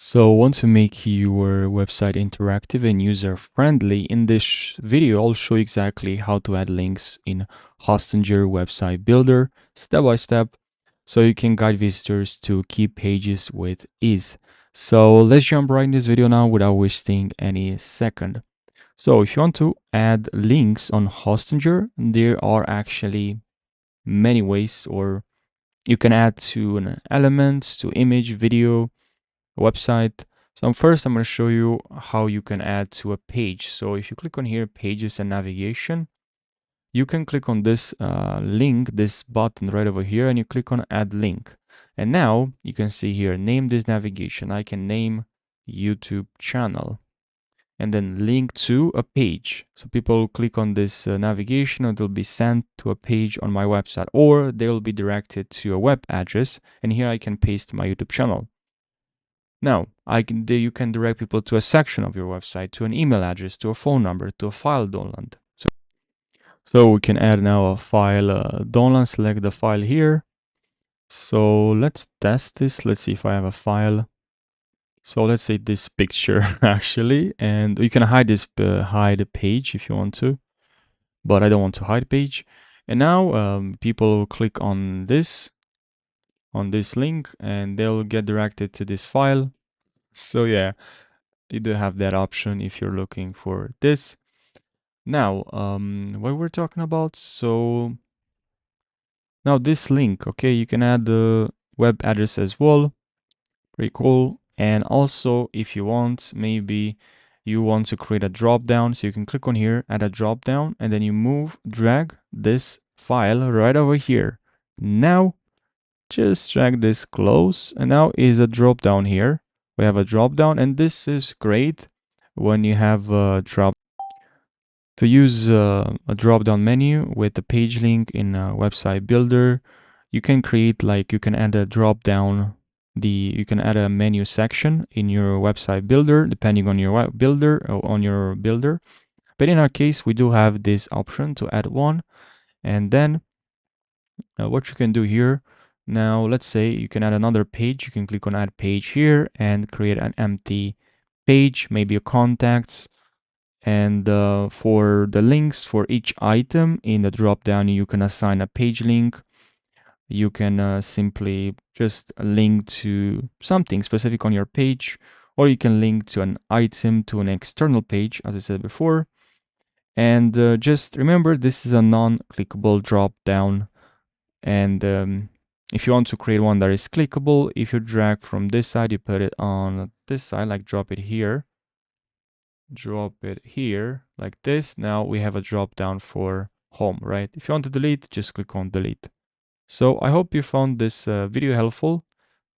So, want to make your website interactive and user-friendly? In this video, I'll show you exactly how to add links in Hostinger Website Builder step by step so you can guide visitors to key pages with ease. So let's jump right in this video now without wasting any second. So if you want to add links on Hostinger, there are actually many ways, or you can add to an element, to image, video, website. So first I'm going to show you how you can add to a page. So if you click on here, pages and navigation, you can click on this link, this button right over here, and you click on add link. And now you can see here, name this navigation. I can name YouTube channel and then link to a page. So people click on this navigation and they'll be sent to a page on my website, or they'll be directed to a web address. And here I can paste my YouTube channel. Now, you can direct people to a section of your website, to an email address, to a phone number, to a file download. So we can add now a file download, select the file here. So let's test this. Let's see if I have a file. So let's say this picture actually, and you can hide this hide a page if you want to, but I don't want to hide page. And now people will click on this link and they'll get directed to this file. So yeah, you do have that option if you're looking for this. Now, what we're talking about, so now this link, okay, you can add the web address as well, pretty cool. And also if you want, maybe you want to create a drop down, so you can click on here, add a drop down, and then you drag this file right over here. Now, just drag this close, and now is a drop down here. We have a drop down, and this is great when you have a drop to use a drop-down menu with the page link in a website builder. You can create, like, you can add a drop-down, you can add a menu section in your website builder depending on your web builder or on your builder. But in our case, we do have this option to add one. And then what you can do here, now let's say you can add another page. You can click on add page here and create an empty page, maybe a contacts. And for the links for each item in the drop down, you can assign a page link. You can simply just link to something specific on your page, or you can link to an item to an external page, as I said before. And just remember, this is a non-clickable drop down. And if you want to create one that is clickable, if you drag from this side, you put it on this side, like drop it here like this. Now we have a drop down for home, right? If you want to delete, just click on delete. So I hope you found this video helpful.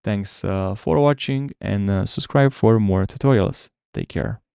Thanks for watching, and subscribe for more tutorials. Take care.